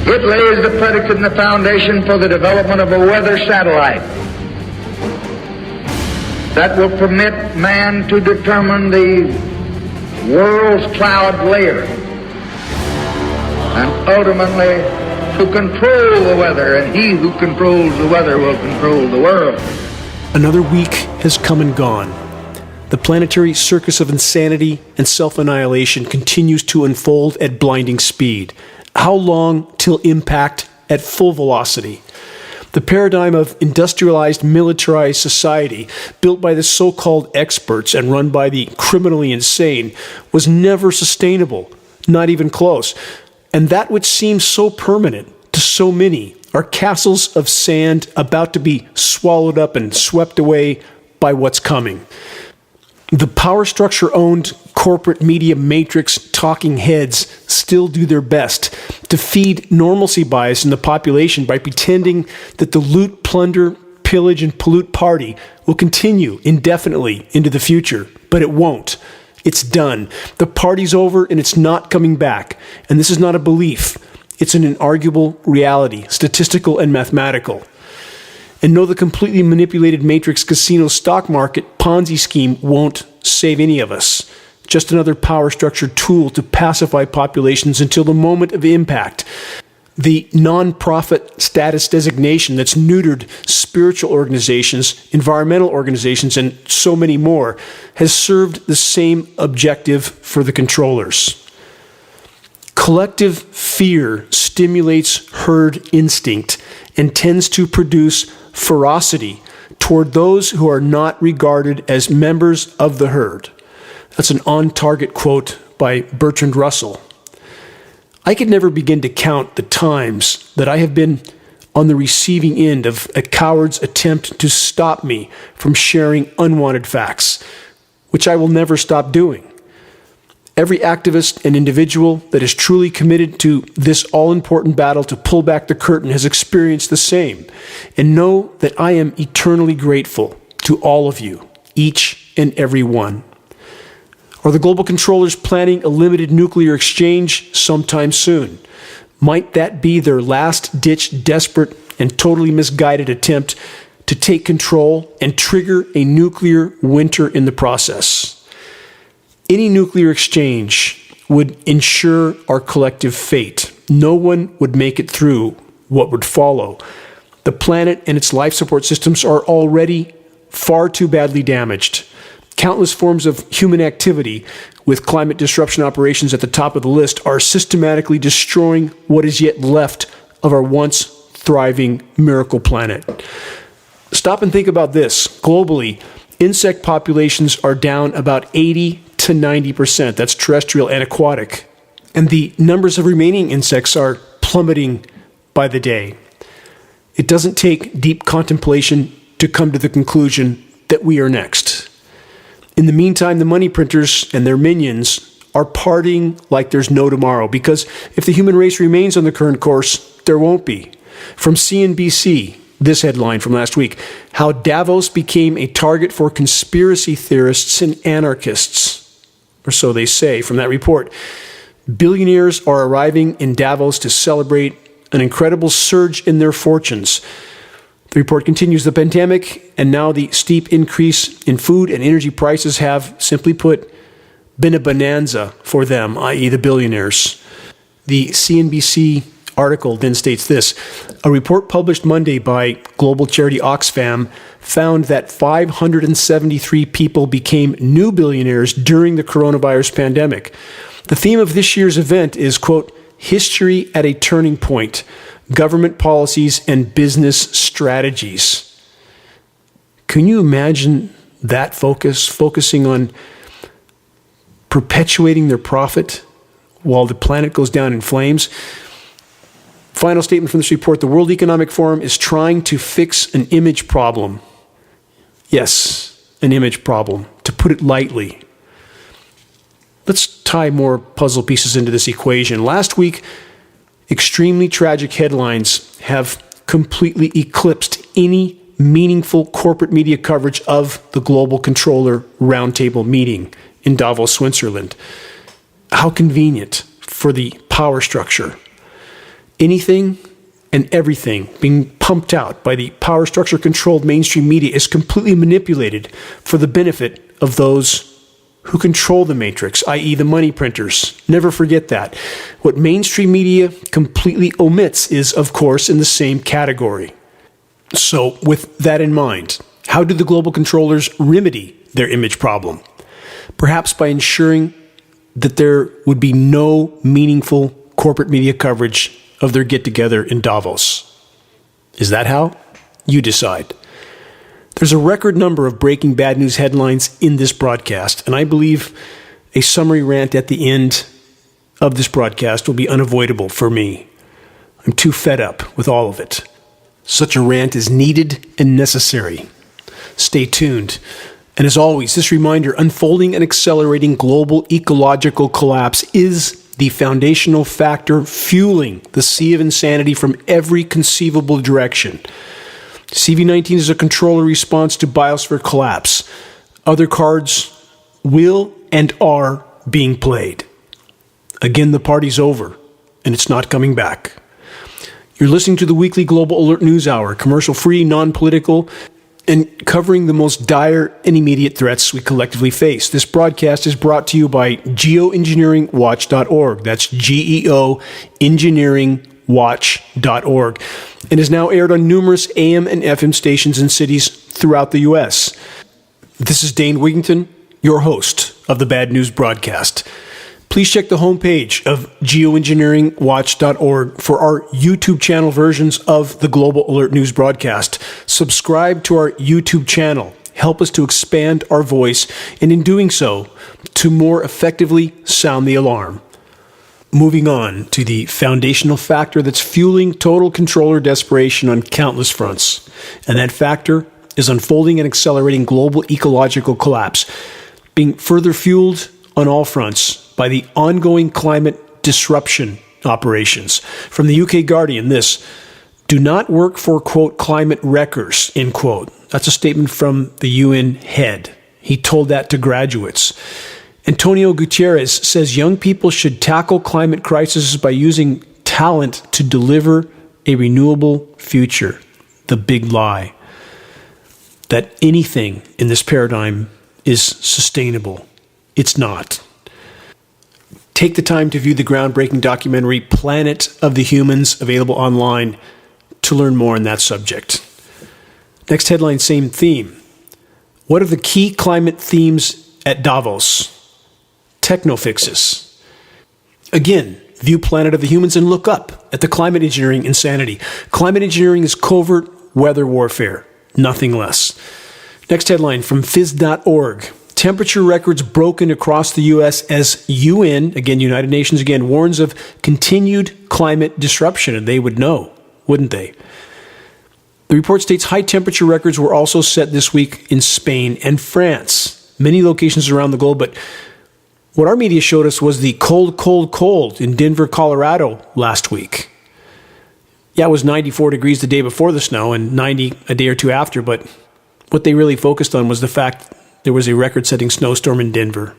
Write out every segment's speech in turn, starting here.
It lays the predicate and the foundation for the development of a weather satellite that will permit man to determine the world's cloud layer and ultimately to control the weather, and he who controls the weather will control the world. Another week has come and gone. The planetary circus of insanity and self-annihilation continues to unfold at blinding speed. How long till impact at full velocity? The paradigm of industrialized, militarized society, built by the so-called experts and run by the criminally insane, was never sustainable, not even close. And that which seems so permanent to so many are castles of sand about to be swallowed up and swept away by what's coming. The power structure-owned corporate media matrix talking heads still do their best to feed normalcy bias in the population by pretending that the loot, plunder, pillage, and pollute party will continue indefinitely into the future. But it won't. It's done. The party's over and it's not coming back. And this is not a belief. It's an inarguable reality, statistical and mathematical. And no, the completely manipulated matrix casino stock market Ponzi scheme won't save any of us. Just another power structure tool to pacify populations until the moment of impact. The non-profit status designation that's neutered spiritual organizations, environmental organizations, and so many more has served the same objective for the controllers. Collective fear stimulates herd instinct and tends to produce ferocity toward those who are not regarded as members of the herd. That's an on-target quote by Bertrand Russell. I could never begin to count the times that I have been on the receiving end of a coward's attempt to stop me from sharing unwanted facts, which I will never stop doing. Every activist and individual that is truly committed to this all-important battle to pull back the curtain has experienced the same. And know that I am eternally grateful to all of you, each and every one. Are the global controllers planning a limited nuclear exchange sometime soon? Might that be their last-ditch, desperate, and totally misguided attempt to take control and trigger a nuclear winter in the process? Any nuclear exchange would ensure our collective fate. No one would make it through what would follow. The planet and its life support systems are already far too badly damaged. Countless forms of human activity, with climate disruption operations at the top of the list, are systematically destroying what is yet left of our once thriving miracle planet. Stop and think about this. Globally, insect populations are down about 80 to 90%. That's terrestrial and aquatic. And the numbers of remaining insects are plummeting by the day. It doesn't take deep contemplation to come to the conclusion that we are next. In the meantime, the money printers and their minions are partying like there's no tomorrow, because if the human race remains on the current course, there won't be. From CNBC, this headline from last week: how Davos became a target for conspiracy theorists and anarchists. Or so they say from that report. Billionaires are arriving in Davos to celebrate an incredible surge in their fortunes. The report continues, the pandemic and now the steep increase in food and energy prices have, simply put, been a bonanza for them, i.e. the billionaires. The CNBC article then states this: a report published Monday by global charity Oxfam found that 573 people became new billionaires during the coronavirus pandemic. The theme of this year's event is, quote, history at a turning point, government policies and business strategies. Can you imagine that focusing on perpetuating their profit while the planet goes down in flames? Final statement from this report: the World Economic Forum is trying to fix an image problem. Yes, an image problem, to put it lightly. Let's tie more puzzle pieces into this equation. Last week, extremely tragic headlines have completely eclipsed any meaningful corporate media coverage of the Global Controller Roundtable meeting in Davos, Switzerland. How convenient for the power structure. Anything and everything being pumped out by the power structure controlled mainstream media is completely manipulated for the benefit of those who control the matrix, i.e. the money printers. Never forget that. What mainstream media completely omits is, of course, in the same category. So, with that in mind, how do the global controllers remedy their image problem? Perhaps by ensuring that there would be no meaningful corporate media coverage of their get-together in Davos. Is that how? You decide. There's a record number of breaking bad news headlines in this broadcast, and I believe a summary rant at the end of this broadcast will be unavoidable for me. I'm too fed up with all of it. Such a rant is needed and necessary. Stay tuned. And as always, this reminder, unfolding and accelerating global ecological collapse is the foundational factor fueling the sea of insanity from every conceivable direction. CV-19 is a controller response to biosphere collapse. Other cards will and are being played. Again, the party's over, and it's not coming back. You're listening to the weekly Global Alert News Hour, commercial-free, non-political, and covering the most dire and immediate threats we collectively face. This broadcast is brought to you by geoengineeringwatch.org. That's geoengineeringwatch.org. And is now aired on numerous AM and FM stations in cities throughout the U.S. This is Dane Wigington, your host of the Bad News Broadcast. Please check the homepage of geoengineeringwatch.org for our YouTube channel versions of the Global Alert News broadcast. Subscribe to our YouTube channel. Help us to expand our voice, and in doing so, to more effectively sound the alarm. Moving on to the foundational factor that's fueling total controller desperation on countless fronts. And that factor is unfolding and accelerating global ecological collapse, being further fueled on all fronts by the ongoing climate disruption operations. From the UK Guardian, this: do not work for, quote, climate wreckers, end quote. That's a statement from the UN head. He told that to graduates. Antonio Guterres says young people should tackle climate crises by using talent to deliver a renewable future. The big lie. That anything in this paradigm is sustainable. It's not. Take the time to view the groundbreaking documentary Planet of the Humans, available online, to learn more on that subject. Next headline, same theme. What are the key climate themes at Davos? Techno-fixes. Again, view Planet of the Humans and look up at the climate engineering insanity. Climate engineering is covert weather warfare, nothing less. Next headline from phys.org. Temperature records broken across the U.S. as UN, again, United Nations again, warns of continued climate disruption. And they would know, wouldn't they? The report states high temperature records were also set this week in Spain and France. Many locations around the globe, but what our media showed us was the cold in Denver, Colorado last week. Yeah, it was 94 degrees the day before the snow and 90 a day or two after, but what they really focused on was the fact there was a record-setting snowstorm in Denver.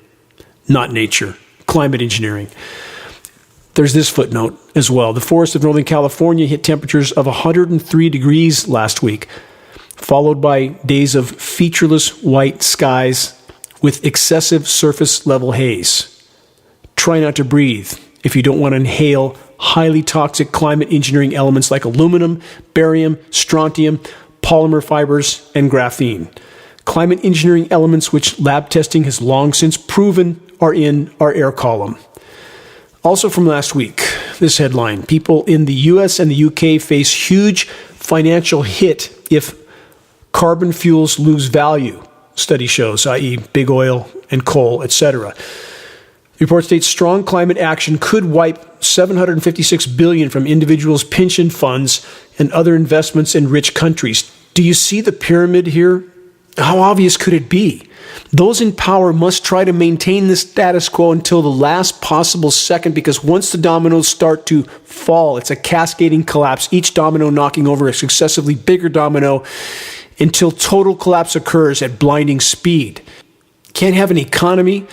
Not nature. Climate engineering. There's this footnote as well. The forests of Northern California hit temperatures of 103 degrees last week, followed by days of featureless white skies with excessive surface level haze. Try not to breathe if you don't want to inhale highly toxic climate engineering elements like aluminum, barium, strontium, polymer fibers, and graphene. Climate engineering elements which lab testing has long since proven are in our air column. Also from last week, this headline: people in the US and the UK face huge financial hit if carbon fuels lose value, study shows, i.e. big oil and coal, etc. The report states strong climate action could wipe $756 billion from individuals' pension funds and other investments in rich countries. Do you see the pyramid here? How obvious could it be? Those in power must try to maintain the status quo until the last possible second, because once the dominoes start to fall, it's a cascading collapse, each domino knocking over a successively bigger domino until total collapse occurs at blinding speed. Can't have an economy,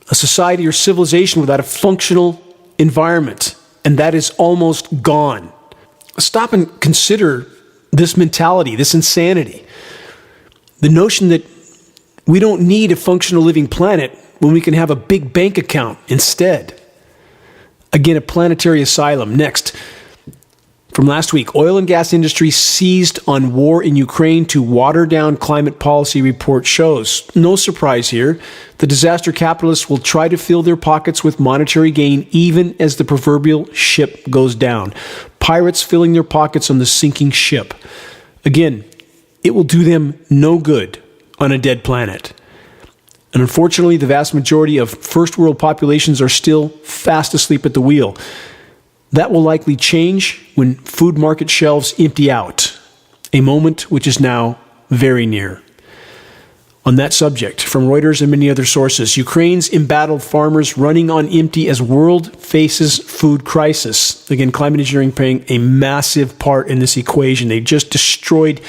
a society, or civilization without a functional environment. and that is almost gone. Stop and consider this mentality, this insanity. The notion that we don't need a functional living planet when we can have a big bank account instead. Again, a planetary asylum. Next, from last week, oil and gas industry seized on war in Ukraine to water down climate policy report shows. No surprise here. The disaster capitalists will try to fill their pockets with monetary gain even as the proverbial ship goes down. Pirates filling their pockets on the sinking ship. Again, it will do them no good on a dead planet. And unfortunately, the vast majority of first world populations are still fast asleep at the wheel. That will likely change when food market shelves empty out, a moment which is now very near. On that subject, from Reuters and many other sources, Ukraine's embattled farmers running on empty as world faces food crisis. Again, climate engineering playing a massive part in this equation. They just destroyed,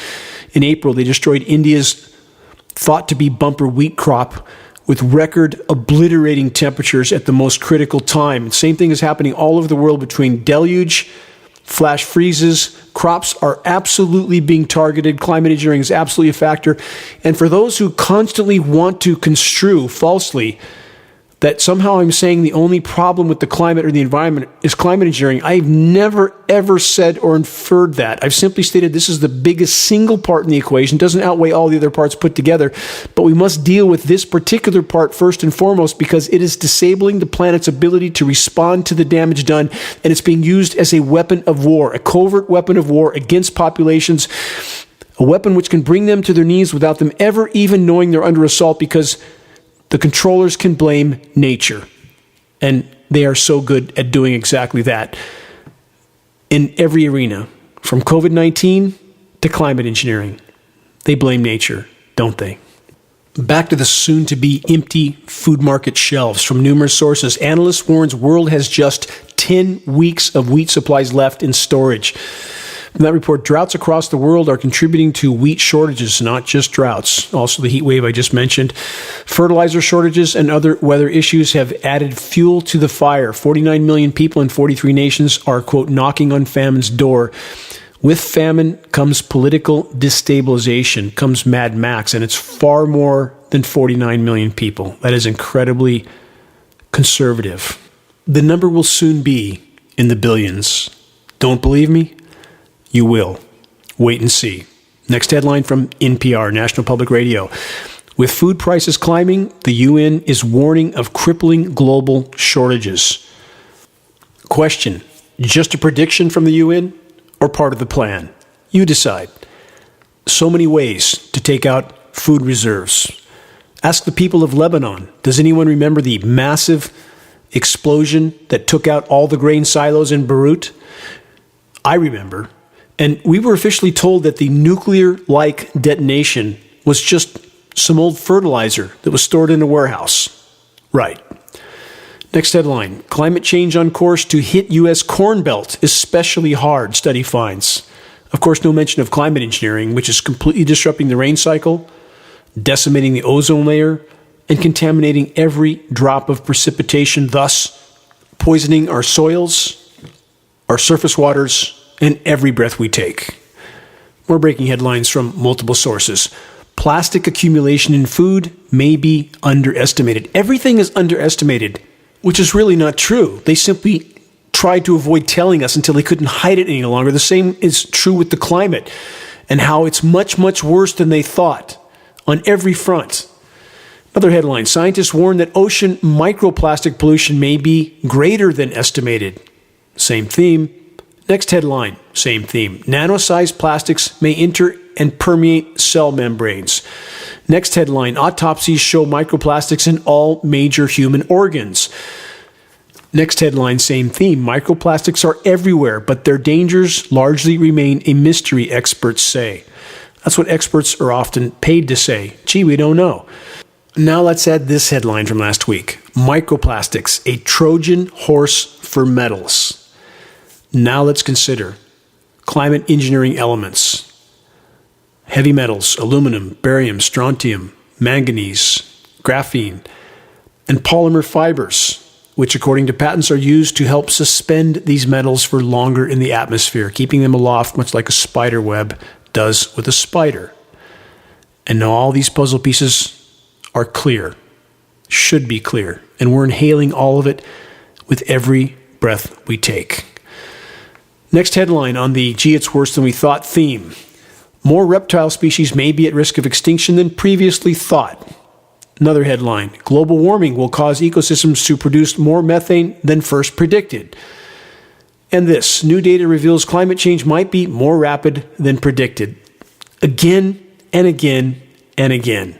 in April, they destroyed India's thought to be bumper wheat crop with record obliterating temperatures at the most critical time. Same thing is happening all over the world between deluge, flash freezes. Crops are absolutely being targeted. Climate engineering is absolutely a factor. And for those who constantly want to construe falsely that somehow I'm saying the only problem with the climate or the environment is climate engineering, I've never, ever said or inferred that. I've simply stated this is the biggest single part in the equation. It doesn't outweigh all the other parts put together, but we must deal with this particular part first and foremost because it is disabling the planet's ability to respond to the damage done, and it's being used as a weapon of war, a covert weapon of war against populations, a weapon which can bring them to their knees without them ever even knowing they're under assault because the controllers can blame nature, and they are so good at doing exactly that in every arena, from COVID-19 to climate engineering. They blame nature, don't they? Back to the soon-to-be empty food market shelves. From numerous sources, analysts warns world has just 10 weeks of wheat supplies left in storage. From that report, droughts across the world are contributing to wheat shortages, not just droughts. Also, the heat wave I just mentioned. Fertilizer shortages and other weather issues have added fuel to the fire. 49 million people in 43 nations are, quote, knocking on famine's door. With famine comes political destabilization, comes Mad Max, and it's far more than 49 million people. That is incredibly conservative. The number will soon be in the billions. Don't believe me? You will. Wait and see. Next headline from NPR, National Public Radio. With food prices climbing, the UN is warning of crippling global shortages. Question, just a prediction from the UN or part of the plan? You decide. So many ways to take out food reserves. Ask the people of Lebanon. Does anyone remember the massive explosion that took out all the grain silos in Beirut? I remember. And we were officially told that the nuclear-like detonation was just some old fertilizer that was stored in a warehouse. Right. Next headline. Climate change on course to hit U.S. Corn Belt, especially hard, study finds. Of course, no mention of climate engineering, which is completely disrupting the rain cycle, decimating the ozone layer, and contaminating every drop of precipitation, thus poisoning our soils, our surface waters, and every breath we take. More breaking headlines from multiple sources. Plastic accumulation in food may be underestimated. Everything is underestimated, which is really not true. They simply tried to avoid telling us until they couldn't hide it any longer. The same is true with the climate and how it's much, much worse than they thought on every front. Another headline. Scientists warn that ocean microplastic pollution may be greater than estimated. Same theme. Next headline, same theme. Nano-sized plastics may enter and permeate cell membranes. Next headline, autopsies show microplastics in all major human organs. Next headline, same theme. Microplastics are everywhere, but their dangers largely remain a mystery, experts say. That's what experts are often paid to say. Gee, we don't know. Now let's add this headline from last week. Microplastics, a Trojan horse for metals. Now let's consider climate engineering elements. Heavy metals, aluminum, barium, strontium, manganese, graphene, and polymer fibers. which according to patents are used to help suspend these metals for longer in the atmosphere, keeping them aloft much like a spider web does with a spider. And now all these puzzle pieces are clear, should be clear, and we're inhaling all of it with every breath we take. Next headline on the Gee, It's Worse Than We Thought theme. More reptile species may be at risk of extinction than previously thought. Another headline, global warming will cause ecosystems to produce more methane than first predicted. And this, new data reveals climate change might be more rapid than predicted. Again and again and again.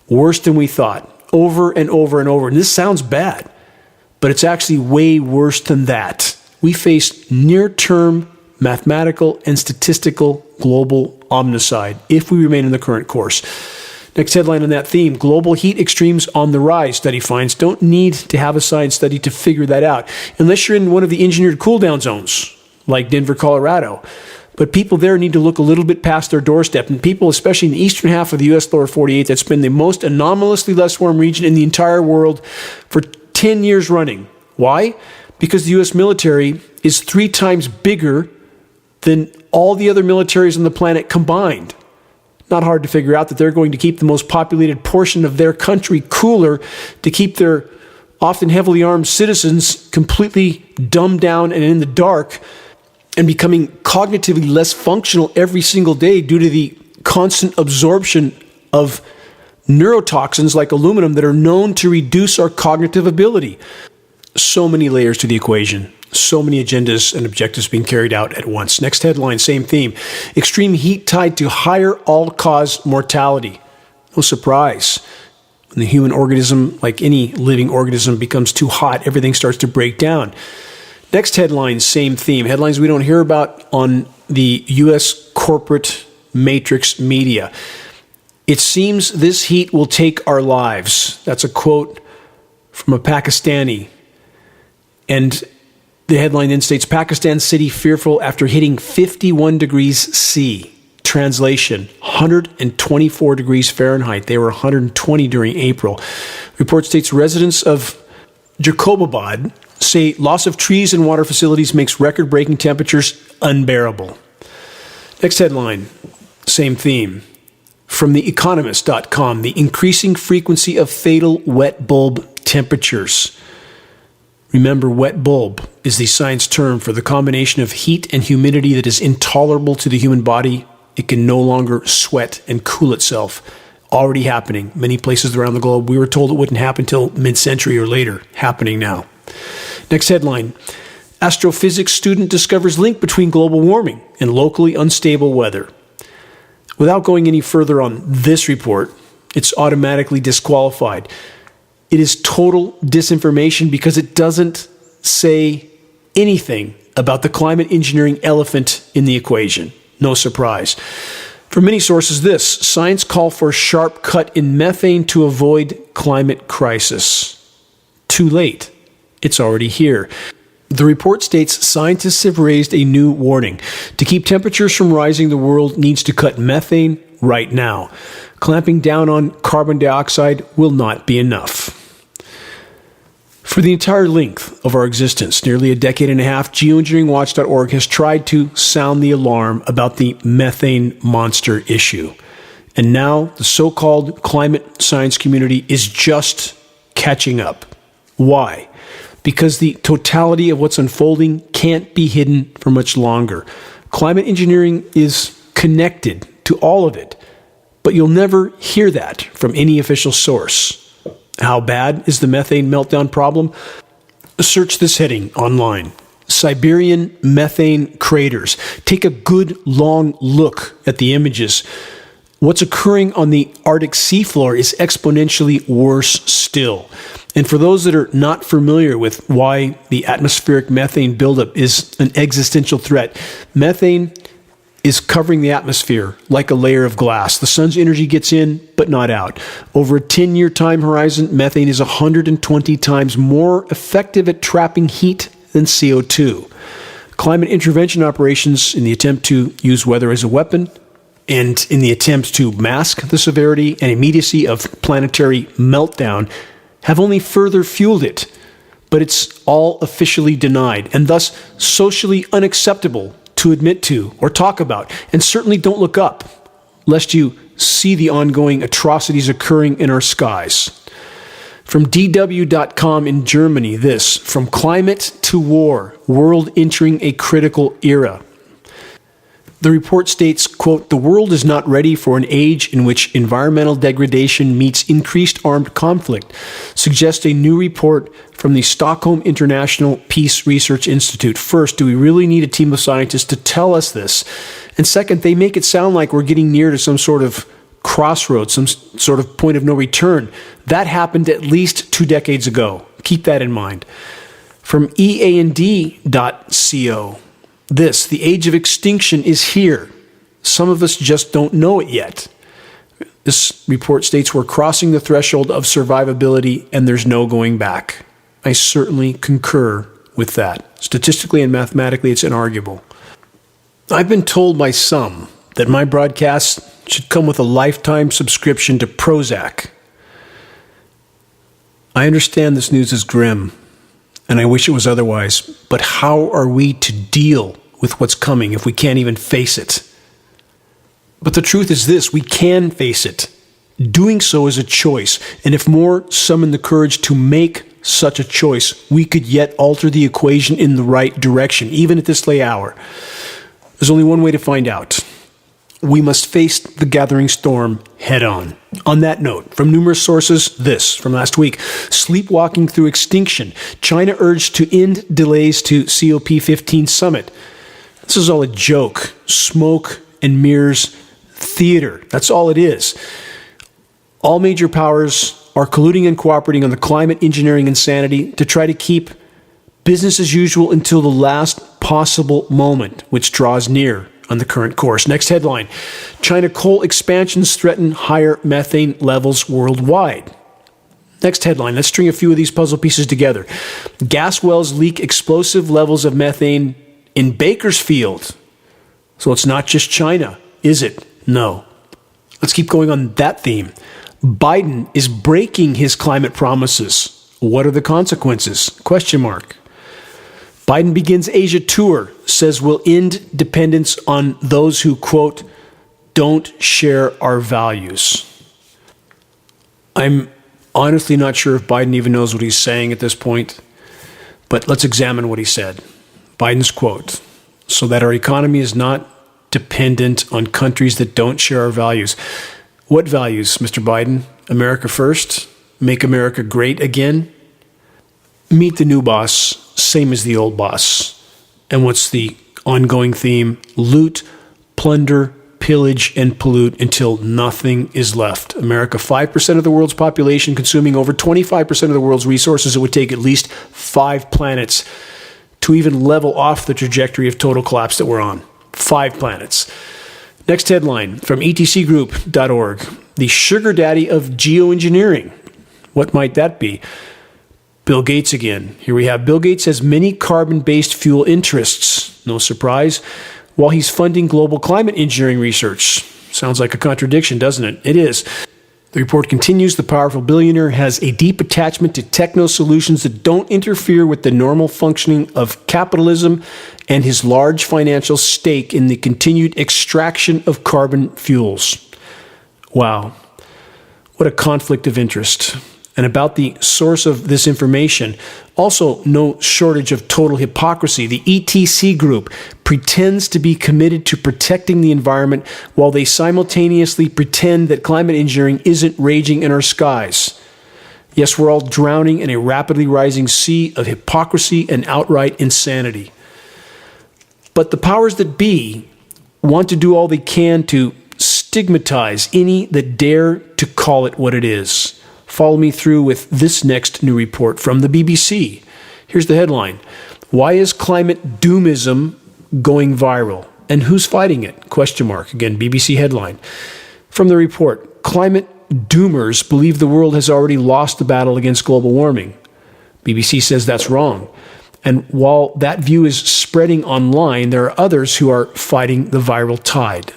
Worse than we thought, over and over and over. And this sounds bad, but it's actually way worse than that. We face near-term mathematical and statistical global omnicide if we remain in the current course. Next headline on that theme, global heat extremes on the rise, study finds. Don't need to have a science study to figure that out, unless you're in one of the engineered cool-down zones, like Denver, Colorado. But people there need to look a little bit past their doorstep, and people, especially in the eastern half of the U.S. lower 48, that's been the most anomalously less warm region in the entire world for 10 years running. Why? Because the U.S. military is 3 times bigger than all the other militaries on the planet combined. Not hard to figure out that they're going to keep the most populated portion of their country cooler to keep their often heavily armed citizens completely dumbed down and in the dark and becoming cognitively less functional every single day due to the constant absorption of neurotoxins like aluminum that are known to reduce our cognitive ability. So many layers to the equation. So many agendas and objectives being carried out at once. Next headline, same theme. Extreme heat tied to higher all-cause mortality. No surprise. When the human organism, like any living organism, becomes too hot, everything starts to break down. Next headline, same theme. Headlines we don't hear about on the U.S. corporate matrix media. It seems this heat will take our lives. That's a quote from a Pakistani. And the headline then states, Pakistan city fearful after hitting 51 degrees C. Translation, 124 degrees Fahrenheit. They were 120 during April. Report states residents of Jacobabad say loss of trees and water facilities makes record-breaking temperatures unbearable. Next headline, same theme. From theeconomist.com, the increasing frequency of fatal wet bulb temperatures. Remember, wet bulb is the science term for the combination of heat and humidity that is intolerable to the human body. It can no longer sweat and cool itself. Already happening many places around the globe. We were told it wouldn't happen until mid-century or later. Happening now. Next headline. Astrophysics student discovers link between global warming and locally unstable weather. Without going any further on this report, it's automatically disqualified. It is total disinformation because it doesn't say anything about the climate engineering elephant in the equation. No surprise. From many sources, this, science call for a sharp cut in methane to avoid climate crisis. Too late. It's already here. The report states scientists have raised a new warning. To keep temperatures from rising, the world needs to cut methane right now. Clamping down on carbon dioxide will not be enough. For the entire length of our existence, nearly a decade and a half, Geoengineeringwatch.org has tried to sound the alarm about the methane monster issue. And now the so-called climate science community is just catching up. Why? Because the totality of what's unfolding can't be hidden for much longer. Climate engineering is connected to all of it, but you'll never hear that from any official source. How bad is the methane meltdown problem? Search this heading online. Siberian methane craters. Take a good long look at the images. What's occurring on the Arctic seafloor is exponentially worse still. And for those that are not familiar with why the atmospheric methane buildup is an existential threat, methane is covering the atmosphere like a layer of glass. The sun's energy gets in, but not out. Over a 10-year time horizon, methane is 120 times more effective at trapping heat than CO2. Climate intervention operations in the attempt to use weather as a weapon and in the attempt to mask the severity and immediacy of planetary meltdown have only further fueled it. but it's all officially denied and thus socially unacceptable to admit to or talk about. And certainly don't look up, lest you see the ongoing atrocities occurring in our skies. From DW.com in Germany, this, from climate to war, world entering a critical era. The report states, quote, "The world is not ready for an age in which environmental degradation meets increased armed conflict," suggests a new report from the Stockholm International Peace Research Institute. First, do we really need a team of scientists to tell us this? And second, they make it sound like we're getting near to some sort of crossroads, some sort of point of no return. That happened at least 2 decades ago. Keep that in mind. From eand.co, this, "The age of extinction is here. Some of us just don't know it yet." This report states we're crossing the threshold of survivability and there's no going back. I certainly concur with that. Statistically and mathematically, it's inarguable. I've been told by some that my broadcasts should come with a lifetime subscription to Prozac. I understand this news is grim, and I wish it was otherwise, but how are we to deal with what's coming if we can't even face it? But the truth is this, we can face it. Doing so is a choice, and if more summon the courage to make such a choice, we could yet alter the equation in the right direction, even at this late hour. There's only one way to find out. We must face the gathering storm head on. On that note, from numerous sources, this from last week, sleepwalking through extinction. China urged to end delays to COP15 summit. This is all a joke, smoke and mirrors theater. That's all it is. All major powers are colluding and cooperating on the climate engineering insanity to try to keep business as usual until the last possible moment, which draws near on the current course. Next headline, China coal expansions threaten higher methane levels worldwide. Next headline, let's string a few of these puzzle pieces together. Gas wells leak explosive levels of methane in Bakersfield. So it's not just China, is it? No. Let's keep going on that theme. Biden is breaking his climate promises. What are the consequences? Question mark. Biden begins Asia tour, says we'll end dependence on those who, quote, don't share our values. I'm honestly not sure if Biden even knows what he's saying at this point, but let's examine what he said. Biden's quote, "So that our economy is not dependent on countries that don't share our values." What values, Mr. Biden? America first? Make America great again? Meet the new boss, same as the old boss. And what's the ongoing theme? Loot, plunder, pillage, and pollute until nothing is left. America, 5% of the world's population, consuming over 25% of the world's resources. It would take at least 5 planets to even level off the trajectory of total collapse that we're on. 5 planets. Next headline from etcgroup.org. The sugar daddy of geoengineering. What might that be? Bill Gates again. Here we have Bill Gates has many carbon-based fuel interests. No surprise. While he's funding global climate engineering research. Sounds like a contradiction, doesn't it? It is. The report continues, the powerful billionaire has a deep attachment to techno solutions that don't interfere with the normal functioning of capitalism and his large financial stake in the continued extraction of carbon fuels. Wow. What a conflict of interest. And about the source of this information, also no shortage of total hypocrisy. The ETC group pretends to be committed to protecting the environment while they simultaneously pretend that climate engineering isn't raging in our skies. Yes, we're all drowning in a rapidly rising sea of hypocrisy and outright insanity. But the powers that be want to do all they can to stigmatize any that dare to call it what it is. Follow me through with this next new report from the BBC. Here's the headline. Why is climate doomism going viral? And who's fighting it? Question mark. Again, BBC headline. From the report, climate doomers believe the world has already lost the battle against global warming. BBC says that's wrong. And while that view is spreading online, there are others who are fighting the viral tide.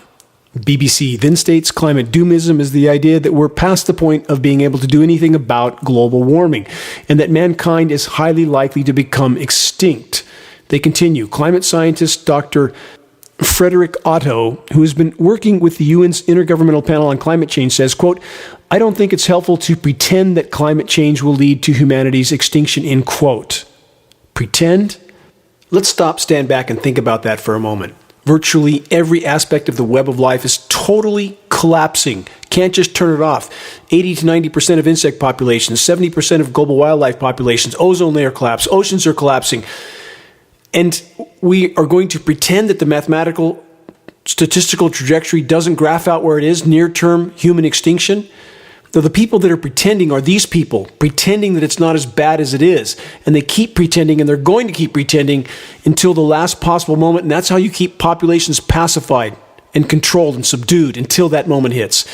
BBC then states climate doomism is the idea that we're past the point of being able to do anything about global warming, and that mankind is highly likely to become extinct. They continue, climate scientist Dr. Frederick Otto, who has been working with the UN's Intergovernmental Panel on Climate Change, says, quote, I don't think it's helpful to pretend that climate change will lead to humanity's extinction, end quote. Pretend? Let's stop, stand back, and think about that for a moment. Virtually every aspect of the web of life is totally collapsing. Can't just turn it off. 80 to 90% of insect populations, 70% of global wildlife populations, ozone layer collapse, oceans are collapsing. And we are going to pretend that the mathematical statistical trajectory doesn't graph out where it is, near-term human extinction. Though the people that are pretending are these people, pretending that it's not as bad as it is. And they keep pretending, and they're going to keep pretending until the last possible moment. And that's how you keep populations pacified and controlled and subdued until that moment hits.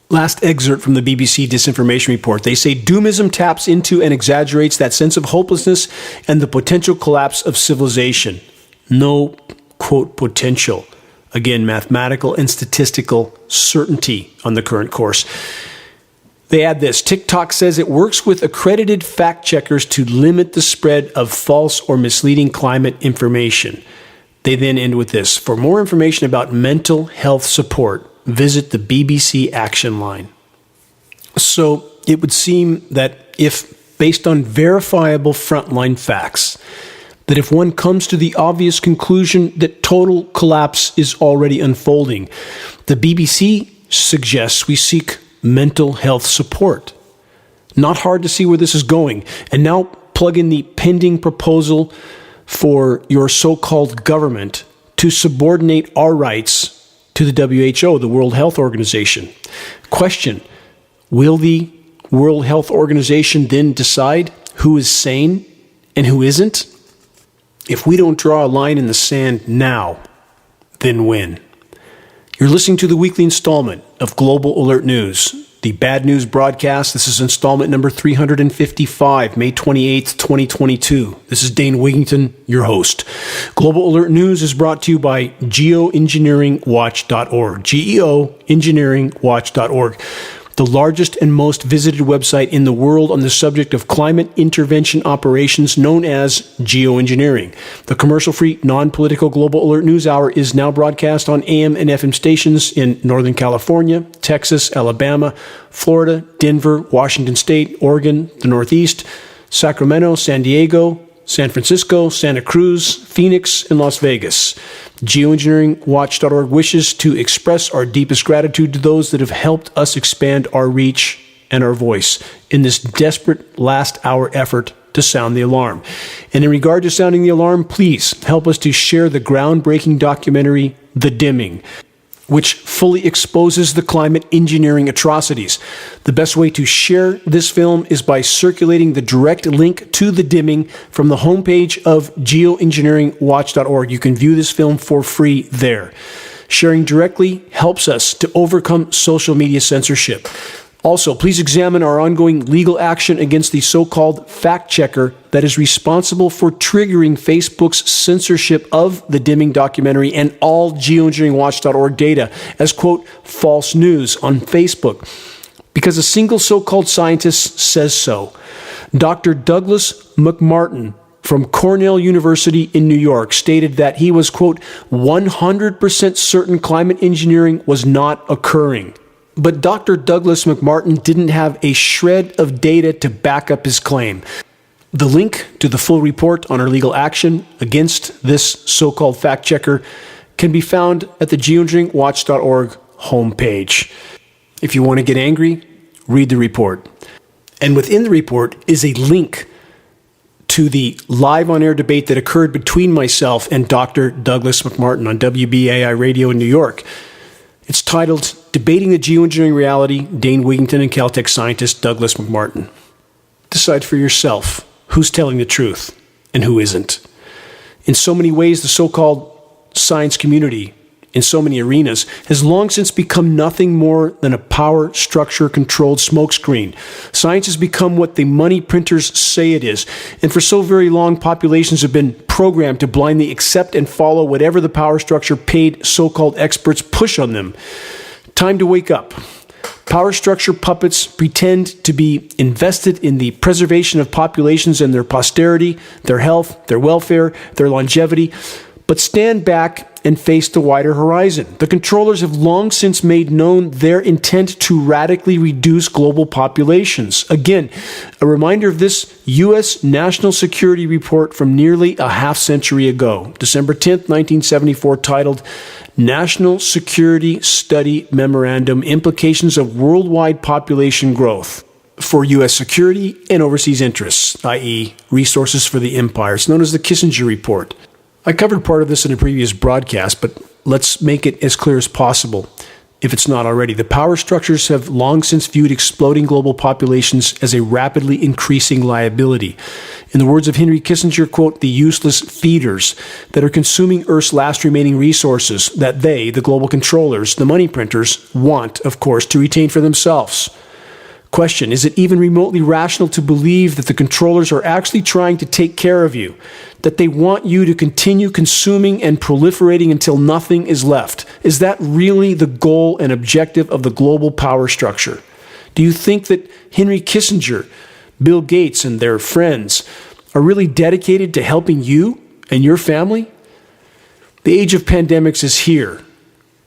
Last excerpt from the BBC Disinformation Report. They say doomism taps into and exaggerates that sense of hopelessness and the potential collapse of civilization. No, quote, potential. Again, mathematical and statistical certainty on the current course. They add this, TikTok says it works with accredited fact checkers to limit the spread of false or misleading climate information. They then end with this, for more information about mental health support, visit the BBC Action Line. So it would seem that if, based on verifiable frontline facts, that if one comes to the obvious conclusion that total collapse is already unfolding, the BBC suggests we seek mental health support. Not hard to see where this is going. And now plug in the pending proposal for your so-called government to subordinate our rights to the WHO, the World Health Organization. Question, will the World Health Organization then decide who is sane and who isn't? If we don't draw a line in the sand now, then when? You're listening to the weekly installment of Global Alert News, the Bad News broadcast. This is installment number 355, May 28th, 2022. This is Dane Wigington, your host. Global Alert News is brought to you by Geoengineeringwatch.org, Geoengineeringwatch.org, the largest and most visited website in the world on the subject of climate intervention operations, known as geoengineering. The commercial-free, non-political Global Alert News Hour is now broadcast on AM and FM stations in Northern California, Texas, Alabama, Florida, Denver, Washington State, Oregon, the Northeast, Sacramento, San Diego, San Francisco, Santa Cruz, Phoenix, and Las Vegas. Geoengineeringwatch.org wishes to express our deepest gratitude to those that have helped us expand our reach and our voice in this desperate last-hour effort to sound the alarm. And in regard to sounding the alarm, please help us to share the groundbreaking documentary, The Dimming, which fully exposes the climate engineering atrocities. The best way to share this film is by circulating the direct link to The Dimming from the homepage of geoengineeringwatch.org. You can view this film for free there. Sharing directly helps us to overcome social media censorship. Also, please examine our ongoing legal action against the so-called fact-checker that is responsible for triggering Facebook's censorship of the Dimming documentary and all geoengineeringwatch.org data as, quote, false news on Facebook, because a single so-called scientist says so. Dr. Douglas McMartin from Cornell University in New York stated that he was, quote, 100% certain climate engineering was not occurring. But Dr. Douglas McMartin didn't have a shred of data to back up his claim. The link to the full report on our legal action against this so-called fact-checker can be found at the geoengineeringwatch.org homepage. If you want to get angry, read the report. And within the report is a link to the live on-air debate that occurred between myself and Dr. Douglas McMartin on WBAI Radio in New York. It's titled, Debating the Geoengineering Reality, Dane Wigington and Caltech scientist Douglas McMartin. Decide for yourself who's telling the truth and who isn't. In so many ways, the so-called science community in so many arenas has long since become nothing more than a power structure controlled smokescreen. Science has become what the money printers say it is, and for so very long populations have been programmed to blindly accept and follow whatever the power structure paid so-called experts push on them. Time to wake up. Power structure puppets pretend to be invested in the preservation of populations and their posterity, their health, their welfare, their longevity, but stand back and face the wider horizon. The controllers have long since made known their intent to radically reduce global populations. Again, a reminder of this U.S. National Security Report from nearly a half-century ago, December 10th, 1974, titled National Security Study Memorandum, Implications of Worldwide Population Growth for U.S. Security and Overseas Interests, i.e. Resources for the Empire. It's known as the Kissinger Report. I covered part of this in a previous broadcast, but let's make it as clear as possible, if it's not already. The power structures have long since viewed exploding global populations as a rapidly increasing liability. In the words of Henry Kissinger, quote, the useless feeders that are consuming Earth's last remaining resources that they, the global controllers, the money printers, want, of course, to retain for themselves. Question, is it even remotely rational to believe that the controllers are actually trying to take care of you, that they want you to continue consuming and proliferating until nothing is left? Is that really the goal and objective of the global power structure? Do you think that Henry Kissinger, Bill Gates, and their friends are really dedicated to helping you and your family? The age of pandemics is here.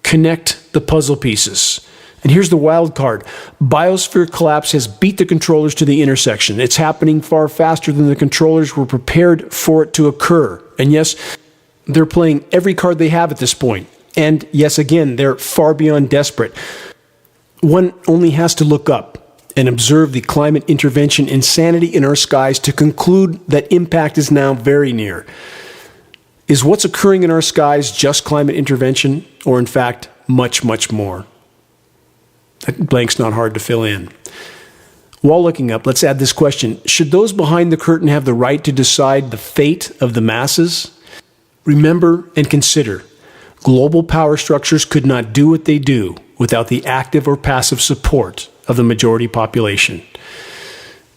Connect the puzzle pieces. And here's the wild card. Biosphere collapse has beat the controllers to the intersection. It's happening far faster than the controllers were prepared for it to occur. And yes, they're playing every card they have at this point. And yes, again, they're far beyond desperate. One only has to look up and observe the climate intervention insanity in our skies to conclude that impact is now very near. Is what's occurring in our skies just climate intervention, or in fact, much, much more? That blank's not hard to fill in. While looking up, let's add this question. Should those behind the curtain have the right to decide the fate of the masses? Remember and consider, global power structures could not do what they do without the active or passive support of the majority population.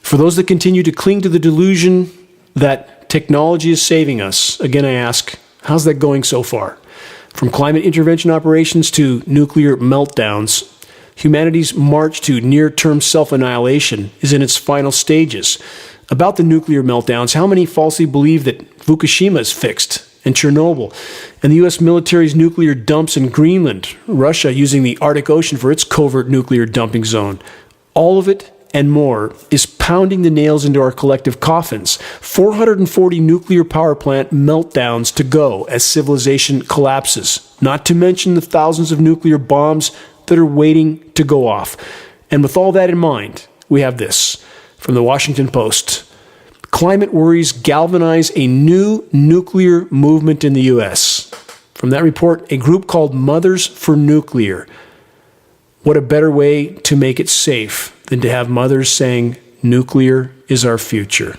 For those that continue to cling to the delusion that technology is saving us, again I ask, how's that going so far? From climate intervention operations to nuclear meltdowns, humanity's march to near-term self-annihilation is in its final stages. About the nuclear meltdowns, how many falsely believe that Fukushima is fixed, and Chernobyl, and the U.S. military's nuclear dumps in Greenland, Russia using the Arctic Ocean for its covert nuclear dumping zone? All of it and more is pounding the nails into our collective coffins. 440 nuclear power plant meltdowns to go as civilization collapses, not to mention the thousands of nuclear bombs that are waiting to go off. And with all that in mind, we have this from the Washington Post. Climate worries galvanize a new nuclear movement in the U.S. From that report, a group called Mothers for Nuclear. What a better way to make it safe than to have mothers saying, nuclear is our future.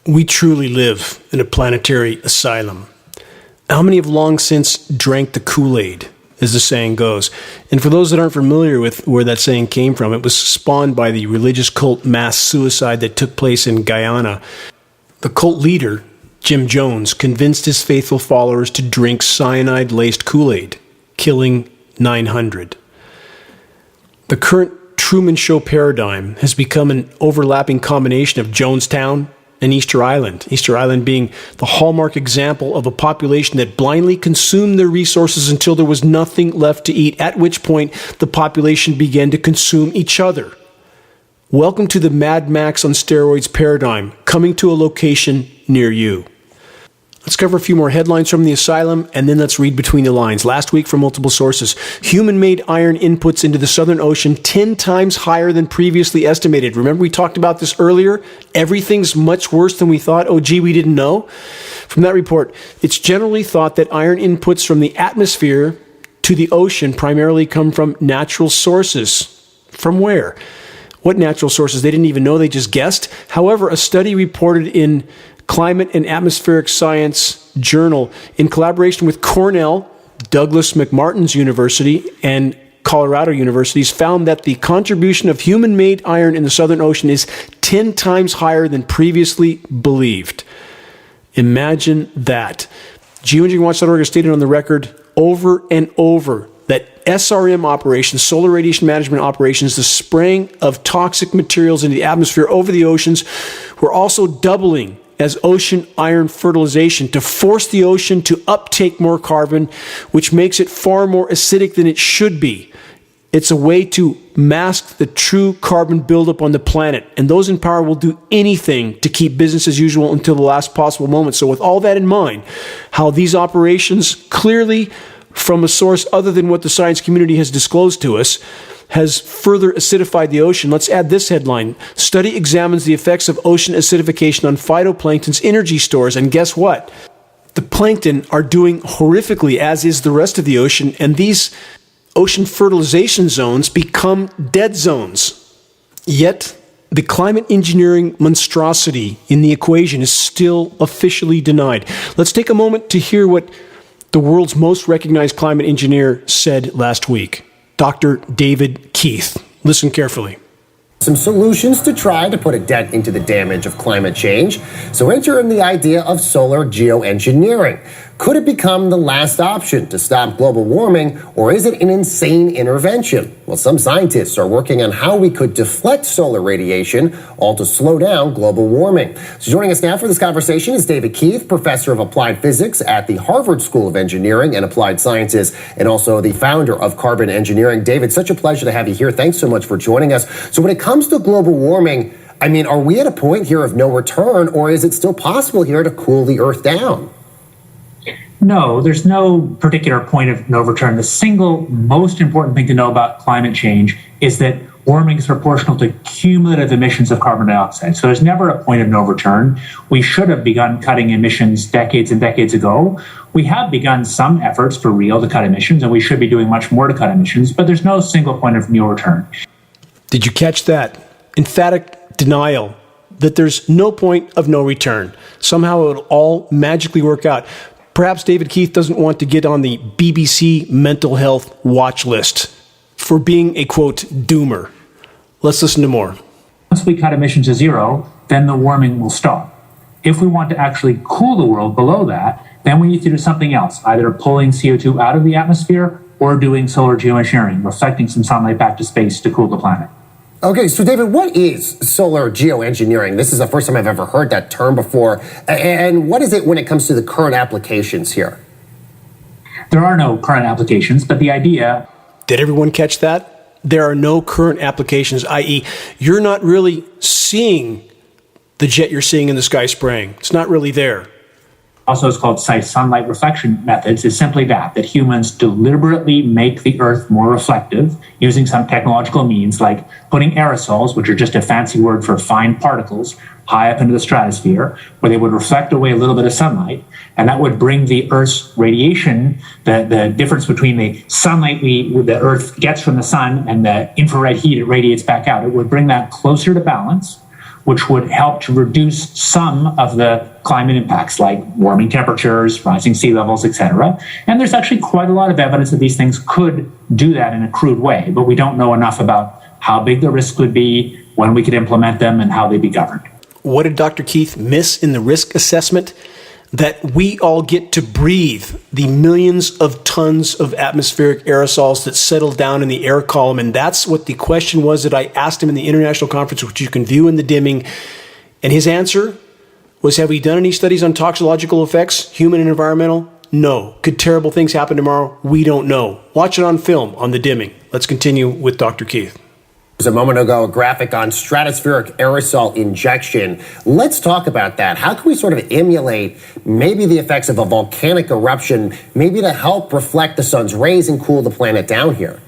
We truly live in a planetary asylum. How many have long since drank the Kool-Aid, as the saying goes? And for those that aren't familiar with where that saying came from, it was spawned by the religious cult mass suicide that took place in Guyana. The cult leader, Jim Jones, convinced his faithful followers to drink cyanide-laced Kool-Aid, killing 900. The current Truman Show paradigm has become an overlapping combination of Jonestown and Easter Island. Easter Island being the hallmark example of a population that blindly consumed their resources until there was nothing left to eat, at which point the population began to consume each other. Welcome to the Mad Max on steroids paradigm, coming to a location near you. Let's cover a few more headlines from the asylum, and then let's read between the lines. Last week, from multiple sources, human-made iron inputs into the Southern Ocean 10 times higher than previously estimated. Remember we talked about this earlier? Everything's much worse than we thought. Oh, gee, we didn't know. From that report, it's generally thought that iron inputs from the atmosphere to the ocean primarily come from natural sources. From where? What natural sources? They didn't even know, they just guessed. However, a study reported in Climate and Atmospheric Science Journal in collaboration with Cornell, Douglas McMartin's University and Colorado universities found that the contribution of human-made iron in the Southern Ocean is 10 times higher than previously believed. Imagine that. Geoengineeringwatch.org has stated on the record over and over that SRM operations, solar radiation management operations, the spraying of toxic materials into the atmosphere over the oceans, were also doubling as ocean iron fertilization to force the ocean to uptake more carbon, which makes it far more acidic than it should be. It's a way to mask the true carbon buildup on the planet, and those in power will do anything to keep business as usual until the last possible moment. So with all that in mind, how these operations, clearly from a source other than what the science community has disclosed to us, has further acidified the ocean. Let's add this headline. Study examines the effects of ocean acidification on phytoplankton's energy stores. And guess what? The plankton are doing horrifically, as is the rest of the ocean, and these ocean fertilization zones become dead zones. Yet, the climate engineering monstrosity in the equation is still officially denied. Let's take a moment to hear what the world's most recognized climate engineer said last week. Dr. David Keith. Listen carefully. Some solutions to try to put a dent into the damage of climate change. So enter in the idea of solar geoengineering. Could it become the last option to stop global warming, or is it an insane intervention? Well, some scientists are working on how we could deflect solar radiation, all to slow down global warming. So joining us now for this conversation is David Keith, professor of applied physics at the Harvard School of Engineering and Applied Sciences, and also the founder of Carbon Engineering. David, such a pleasure to have you here. Thanks so much for joining us. So when it comes to global warming, I mean, are we at a point here of no return, or is it still possible here to cool the Earth down? No, there's no particular point of no return. The single most important thing to know about climate change is that warming is proportional to cumulative emissions of carbon dioxide. So there's never a point of no return. We should have begun cutting emissions decades and decades ago. We have begun some efforts for real to cut emissions, and we should be doing much more to cut emissions, but there's no single point of no return. Did you catch that? Emphatic denial that there's no point of no return. Somehow it'll all magically work out. Perhaps David Keith doesn't want to get on the BBC mental health watch list for being a, quote, doomer. Let's listen to more. Once we cut emissions to zero, then the warming will stop. If we want to actually cool the world below that, then we need to do something else, either pulling CO2 out of the atmosphere or doing solar geoengineering, reflecting some sunlight back to space to cool the planet. Okay, so David, what is solar geoengineering? This is the first time I've ever heard that term before. And what is it when it comes to the current applications here? There are no current applications, but the idea... Did everyone catch that? There are no current applications, i.e., you're not really seeing the jet you're seeing in the sky spraying. It's not really there. Also, it's called sunlight reflection methods, is simply that humans deliberately make the Earth more reflective using some technological means like putting aerosols, which are just a fancy word for fine particles, high up into the stratosphere, where they would reflect away a little bit of sunlight, and that would bring the Earth's radiation, the difference between the sunlight the Earth gets from the sun and the infrared heat it radiates back out, it would bring that closer to balance, which would help to reduce some of the climate impacts like warming temperatures, rising sea levels, etc. And there's actually quite a lot of evidence that these things could do that in a crude way, but we don't know enough about how big the risk would be, when we could implement them, and how they'd be governed. What did Dr. Keith miss in the risk assessment? That we all get to breathe the millions of tons of atmospheric aerosols that settle down in the air column. And that's what the question was that I asked him in the international conference, which you can view in the dimming. And his answer was, have we done any studies on toxicological effects, human and environmental? No. Could terrible things happen tomorrow? We don't know. Watch it on film on the dimming. Let's continue with Dr. Keith. A moment ago, a graphic on stratospheric aerosol injection. Let's talk about that. How can we sort of emulate maybe the effects of a volcanic eruption, maybe to help reflect the sun's rays and cool the planet down here?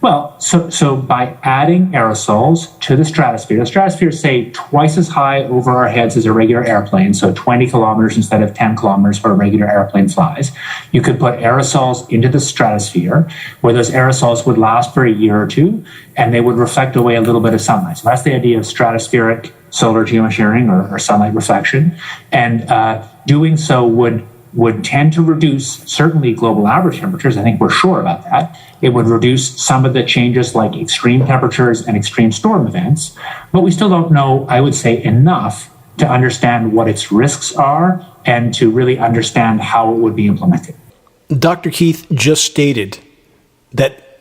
Well, so by adding aerosols to the stratosphere is, say, twice as high over our heads as a regular airplane, so 20 kilometers instead of 10 kilometers where a regular airplane flies. You could put aerosols into the stratosphere, where those aerosols would last for a year or two, and they would reflect away a little bit of sunlight. So that's the idea of stratospheric solar geoengineering or sunlight reflection. And doing so would would tend to reduce certainly global average temperatures. I think we're sure about that. It would reduce some of the changes like extreme temperatures and extreme storm events, but we still don't know, I would say, enough to understand what its risks are and to really understand how it would be implemented. Dr. Keith just stated that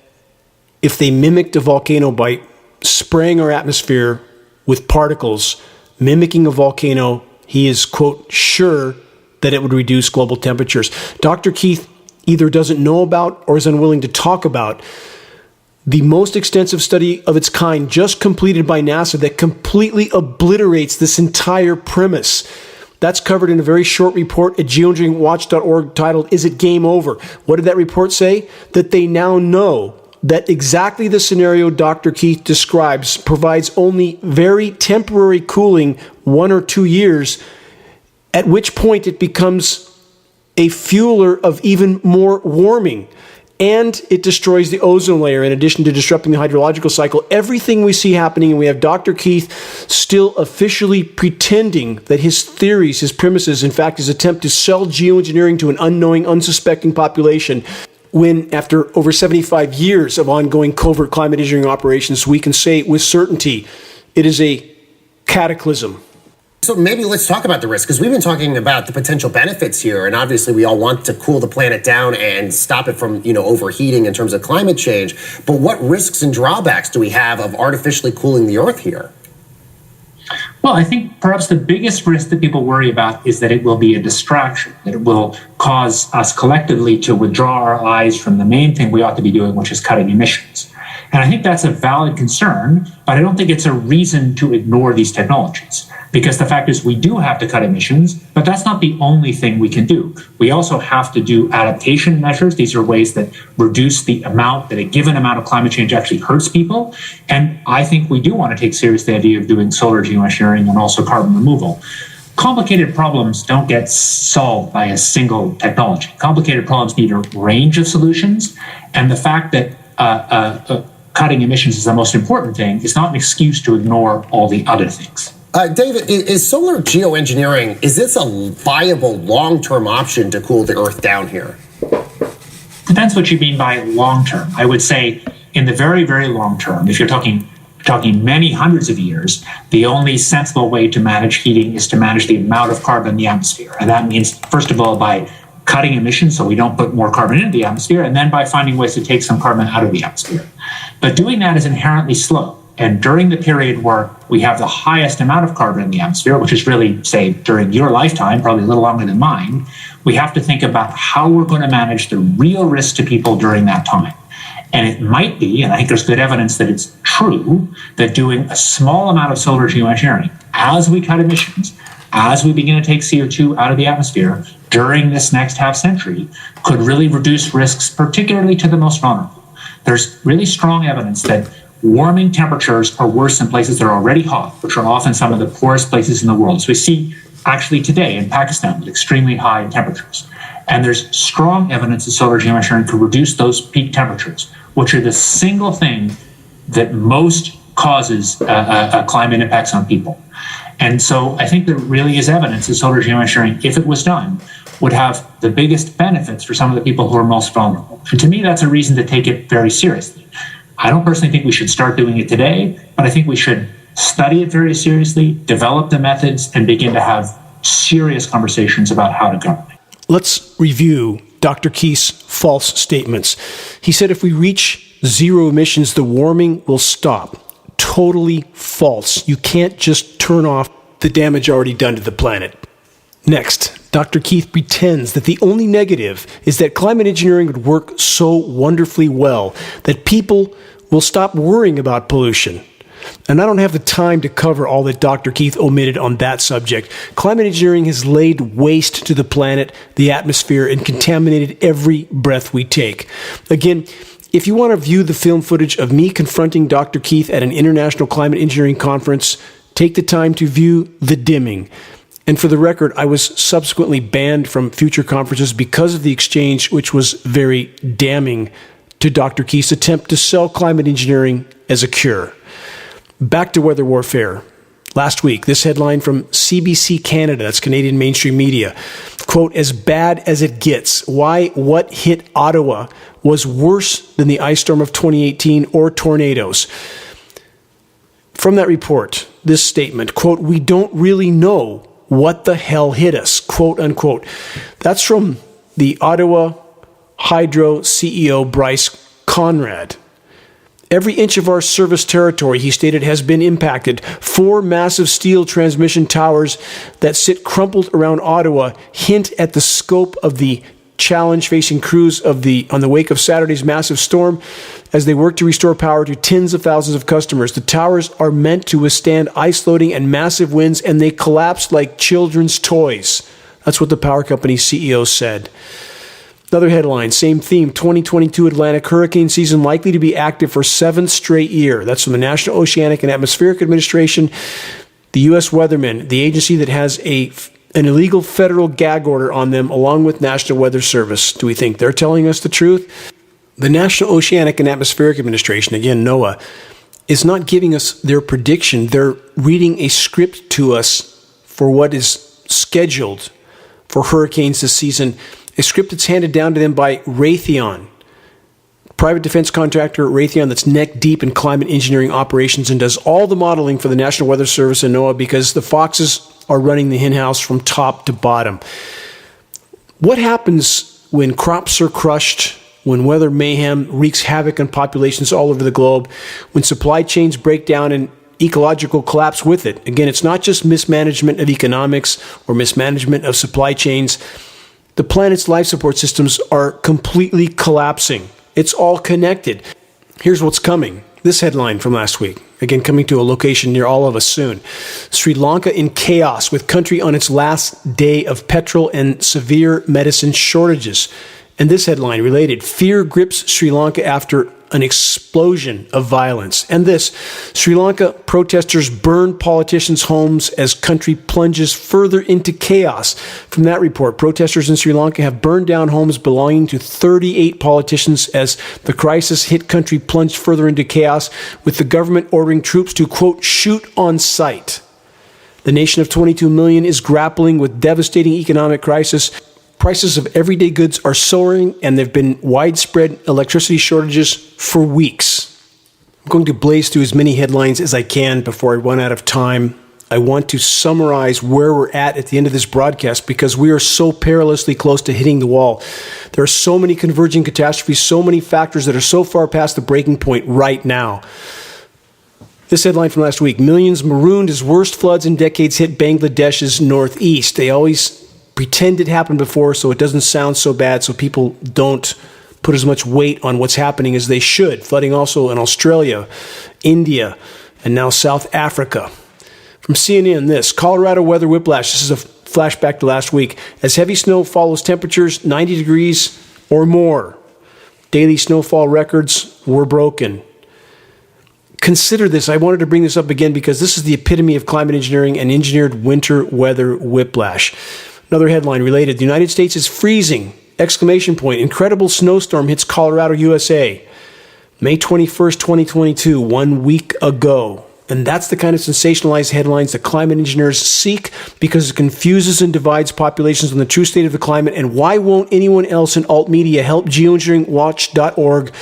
if they mimicked a volcano by spraying our atmosphere with particles, mimicking a volcano, he is, quote, sure that it would reduce global temperatures. Dr. Keith either doesn't know about or is unwilling to talk about the most extensive study of its kind just completed by NASA that completely obliterates this entire premise. That's covered in a very short report at geoengineeringwatch.org titled, Is It Game Over? What did that report say? That they now know that exactly the scenario Dr. Keith describes provides only very temporary cooling, 1 or 2 years, at which point it becomes a fueler of even more warming. And it destroys the ozone layer in addition to disrupting the hydrological cycle. Everything we see happening, and we have Dr. Keith still officially pretending that his theories, his premises, in fact, his attempt to sell geoengineering to an unknowing, unsuspecting population, when after over 75 years of ongoing covert climate engineering operations, we can say with certainty it is a cataclysm. So maybe let's talk about the risk, because we've been talking about the potential benefits here, and obviously we all want to cool the planet down and stop it from, overheating in terms of climate change. But what risks and drawbacks do we have of artificially cooling the Earth here? Well, I think perhaps the biggest risk that people worry about is that it will be a distraction, that it will cause us collectively to withdraw our eyes from the main thing we ought to be doing, which is cutting emissions. And I think that's a valid concern, but I don't think it's a reason to ignore these technologies. Because the fact is we do have to cut emissions, but that's not the only thing we can do. We also have to do adaptation measures. These are ways that reduce the amount that a given amount of climate change actually hurts people. And I think we do want to take seriously the idea of doing solar geoengineering and also carbon removal. Complicated problems don't get solved by a single technology. Complicated problems need a range of solutions. And the fact that cutting emissions is the most important thing is not an excuse to ignore all the other things. David, is solar geoengineering, is this a viable long-term option to cool the Earth down here? Depends what you mean by long-term. I would say in the very, very long term, if you're talking many hundreds of years, the only sensible way to manage heating is to manage the amount of carbon in the atmosphere. And that means, first of all, by cutting emissions so we don't put more carbon into the atmosphere, and then by finding ways to take some carbon out of the atmosphere. But doing that is inherently slow. And during the period where we have the highest amount of carbon in the atmosphere, which is really, say, during your lifetime, probably a little longer than mine, we have to think about how we're going to manage the real risk to people during that time. And it might be, and I think there's good evidence that it's true, that doing a small amount of solar geoengineering as we cut emissions, as we begin to take CO2 out of the atmosphere during this next half century, could really reduce risks, particularly to the most vulnerable. There's really strong evidence that warming temperatures are worse in places that are already hot, which are often some of the poorest places in the world. So we see actually today in Pakistan with extremely high temperatures. And there's strong evidence that solar geoengineering could reduce those peak temperatures, which are the single thing that most causes climate impacts on people. And so I think there really is evidence that solar geoengineering, if it was done, would have the biggest benefits for some of the people who are most vulnerable. And to me, that's a reason to take it very seriously. I don't personally think we should start doing it today, but I think we should study it very seriously, develop the methods, and begin to have serious conversations about how to govern it. Let's review Dr. Keith's false statements. He said if we reach zero emissions, the warming will stop. Totally false. You can't just turn off the damage already done to the planet. Next, Dr. Keith pretends that the only negative is that climate engineering would work so wonderfully well that people will stop worrying about pollution. And I don't have the time to cover all that Dr. Keith omitted on that subject. Climate engineering has laid waste to the planet, the atmosphere, and contaminated every breath we take. Again, if you want to view the film footage of me confronting Dr. Keith at an international climate engineering conference, take the time to view The Dimming. And for the record, I was subsequently banned from future conferences because of the exchange, which was very damning to Dr. Keith's attempt to sell climate engineering as a cure. Back to weather warfare. Last week, this headline from CBC Canada, that's Canadian mainstream media, quote, as bad as it gets. Why what hit Ottawa was worse than the ice storm of 2018 or tornadoes. From that report, this statement, quote, we don't really know what the hell hit us, quote unquote. That's from the Ottawa Hydro CEO Bryce Conrad. Every inch of our service territory, he stated, has been impacted. 4 massive steel transmission towers that sit crumpled around Ottawa hint at the scope of the challenge facing crews on the wake of Saturday's massive storm as they work to restore power to tens of thousands of customers. The towers are meant to withstand ice loading and massive winds, and they collapsed like children's toys. That's what the power company CEO said. Another headline, same theme, 2022 Atlantic hurricane season likely to be active for 7th straight year. That's from the National Oceanic and Atmospheric Administration, the U.S. Weathermen, the agency that has an illegal federal gag order on them, along with National Weather Service. Do we think they're telling us the truth? The National Oceanic and Atmospheric Administration, again, NOAA, is not giving us their prediction. They're reading a script to us for what is scheduled for hurricanes this season, a script that's handed down to them by Raytheon, private defense contractor Raytheon that's neck deep in climate engineering operations and does all the modeling for the National Weather Service and NOAA because the foxes are running the henhouse from top to bottom. What happens when crops are crushed, when weather mayhem wreaks havoc on populations all over the globe, when supply chains break down and ecological collapse with it? Again, it's not just mismanagement of economics or mismanagement of supply chains. The planet's life support systems are completely collapsing. It's all connected. Here's what's coming. This headline from last week, again coming to a location near all of us soon. Sri Lanka in chaos with country on its last day of petrol and severe medicine shortages. And this headline related, fear grips Sri Lanka after an explosion of violence. And this, Sri Lanka protesters burn politicians' homes as country plunges further into chaos. From that report, protesters in Sri Lanka have burned down homes belonging to 38 politicians as the crisis hit country plunged further into chaos, with the government ordering troops to, quote, shoot on sight. The nation of 22 million is grappling with devastating economic crisis. Prices of everyday goods are soaring, and there have been widespread electricity shortages for weeks. I'm going to blaze through as many headlines as I can before I run out of time. I want to summarize where we're at the end of this broadcast because we are so perilously close to hitting the wall. There are so many converging catastrophes, so many factors that are so far past the breaking point right now. This headline from last week, millions marooned as worst floods in decades hit Bangladesh's northeast. They always pretend it happened before so it doesn't sound so bad, so people don't put as much weight on what's happening as they should. Flooding also in Australia, India, and now South Africa. From CNN, this, Colorado weather whiplash. This is a flashback to last week. As heavy snow follows temperatures 90 degrees or more, daily snowfall records were broken. Consider this. I wanted to bring this up again because this is the epitome of climate engineering and engineered winter weather whiplash. Another headline related, the United States is freezing, exclamation point, incredible snowstorm hits Colorado, USA. May 21st, 2022, 1 week ago. And that's the kind of sensationalized headlines that climate engineers seek because it confuses and divides populations on the true state of the climate. And why won't anyone else in alt media help geoengineeringwatch.org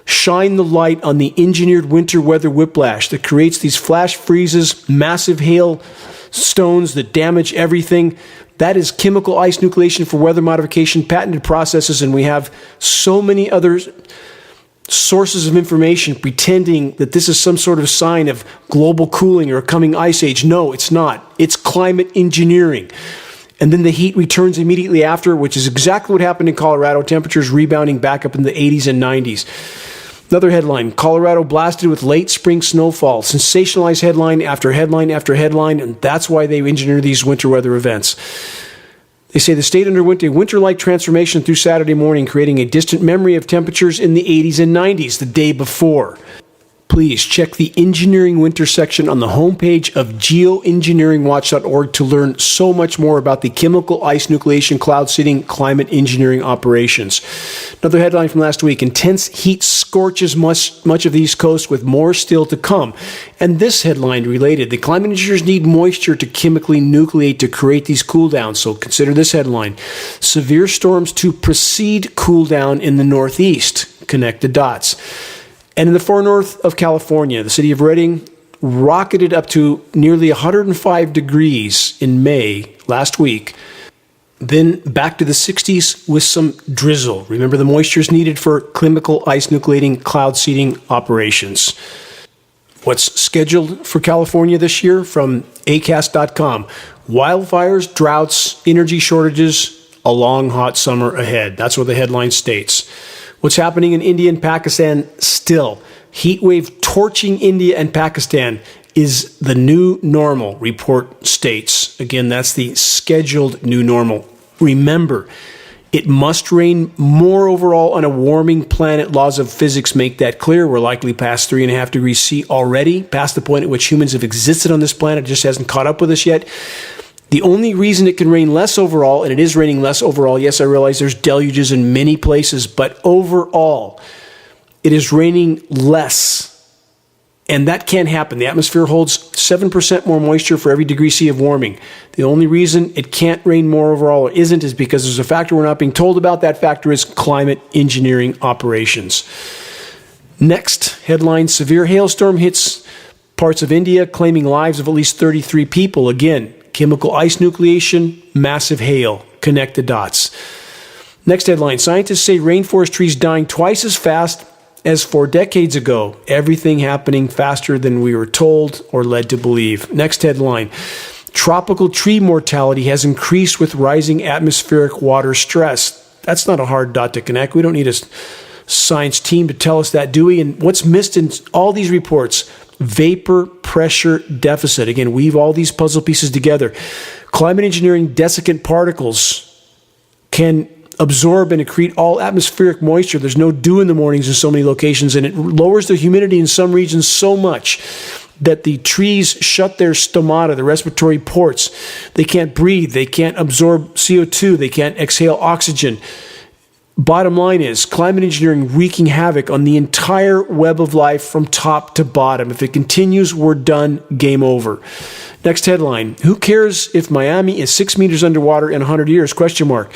shine the light on the engineered winter weather whiplash that creates these flash freezes, massive hail stones that damage everything? That is chemical ice nucleation for weather modification, patented processes, and we have so many other sources of information pretending that this is some sort of sign of global cooling or a coming ice age. No, it's not. It's climate engineering. And then the heat returns immediately after, which is exactly what happened in Colorado. Temperatures rebounding back up in the 80s and 90s. Another headline, Colorado blasted with late spring snowfall. Sensationalized headline after headline after headline, and that's why they engineer these winter weather events. They say the state underwent a winter-like transformation through Saturday morning, creating a distant memory of temperatures in the 80s and 90s the day before. Please check the engineering winter section on the homepage of geoengineeringwatch.org to learn so much more about the chemical ice nucleation cloud seeding climate engineering operations. Another headline from last week: intense heat scorches much of the East Coast, with more still to come. And this headline related: the climate engineers need moisture to chemically nucleate to create these cool downs. So consider this headline: severe storms to precede cool down in the Northeast. Connect the dots. And in the far north of California, the city of Redding rocketed up to nearly 105 degrees in May last week. Then back to the 60s with some drizzle. Remember, the moisture is needed for chemical ice nucleating cloud seeding operations. What's scheduled for California this year from acast.com: wildfires, droughts, energy shortages, a long hot summer ahead. That's what the headline states. What's happening in India and Pakistan still? Heat wave torching India and Pakistan is the new normal, report states. Again, that's the scheduled new normal. Remember, it must rain more overall on a warming planet. Laws of physics make that clear. We're likely past 3.5 degrees C already, past the point at which humans have existed on this planet. It just hasn't caught up with us yet. The only reason it can rain less overall, and it is raining less overall, yes, I realize there's deluges in many places, but overall, it is raining less. And that can't happen. The atmosphere holds 7% more moisture for every degree C of warming. The only reason it can't rain more overall or isn't is because there's a factor we're not being told about. That factor is climate engineering operations. Next headline: severe hailstorm hits parts of India, claiming lives of at least 33 people. Again, chemical ice nucleation, massive hail. Connect the dots. Next headline: scientists say rainforest trees dying twice as fast as 4 decades ago. Everything happening faster than we were told or led to believe. Next headline: tropical tree mortality has increased with rising atmospheric water stress. That's not a hard dot to connect. We don't need a science team to tell us that, do we? And what's missed in all these reports? Vapor pressure deficit. Again, weave all these puzzle pieces together. Climate engineering desiccant particles can absorb and accrete all atmospheric moisture. There's no dew in the mornings in so many locations, and it lowers the humidity in some regions so much that the trees shut their stomata, the respiratory ports. They can't breathe. They can't absorb CO2. They can't exhale oxygen. Bottom line is, climate engineering wreaking havoc on the entire web of life from top to bottom. If it continues, we're done. Game over. Next headline: who cares if Miami is 6 meters underwater in 100 years? Question mark.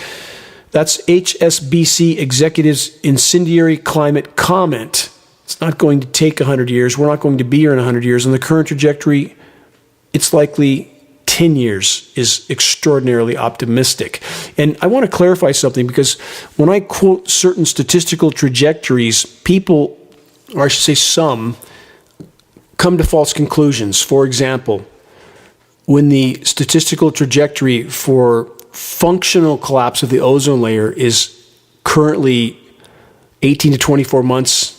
That's HSBC executive's incendiary climate comment. It's not going to take 100 years. We're not going to be here in 100 years. On the current trajectory, it's likely 10 years is extraordinarily optimistic. And I want to clarify something, because when I quote certain statistical trajectories, people, or I should say some, come to false conclusions. For example, when the statistical trajectory for functional collapse of the ozone layer is currently 18 to 24 months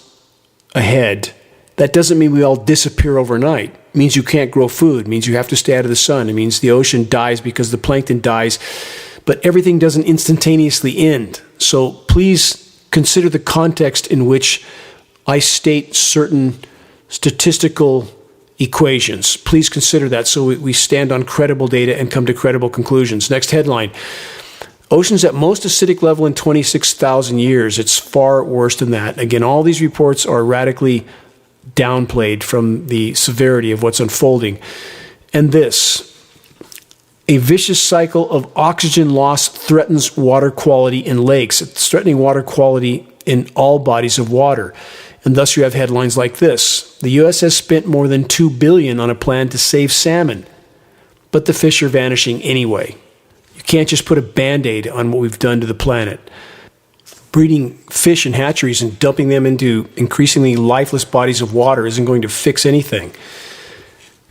ahead, that doesn't mean we all disappear overnight. It means you can't grow food. It means you have to stay out of the sun. It means the ocean dies because the plankton dies. But everything doesn't instantaneously end. So please consider the context in which I state certain statistical equations. Please consider that, so we stand on credible data and come to credible conclusions. Next headline: oceans at most acidic level in 26,000 years. It's far worse than that. Again, all these reports are radically downplayed from the severity of what's unfolding. And this: a vicious cycle of oxygen loss threatens water quality in lakes. It's threatening water quality in all bodies of water. And thus you have headlines like this: the U.S. has spent more than $2 billion on a plan to save salmon, but the fish are vanishing anyway. You can't just put a Band-Aid on what we've done to the planet. Breeding fish in hatcheries and dumping them into increasingly lifeless bodies of water isn't going to fix anything.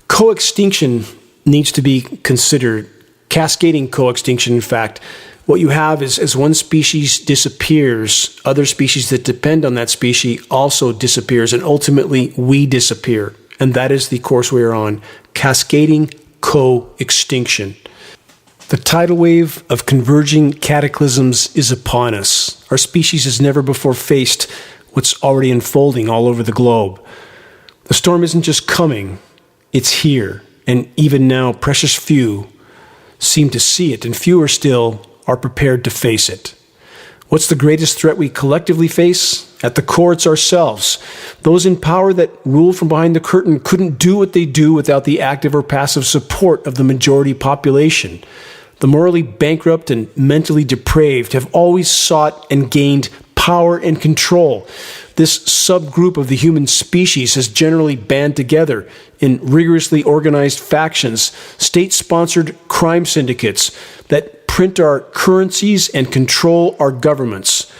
Co-extinction needs to be considered. Cascading co-extinction, in fact. What you have is, as one species disappears, other species that depend on that species also disappears, and ultimately we disappear. And that is the course we are on: cascading co-extinction. The tidal wave of converging cataclysms is upon us. Our species has never before faced what's already unfolding all over the globe. The storm isn't just coming, it's here. And even now, precious few seem to see it, and fewer still are prepared to face it. What's the greatest threat we collectively face? At the core, it's ourselves. Those in power that rule from behind the curtain couldn't do what they do without the active or passive support of the majority population. The morally bankrupt and mentally depraved have always sought and gained power and control. This subgroup of the human species has generally band together in rigorously organized factions, state-sponsored crime syndicates that print our currencies and control our governments.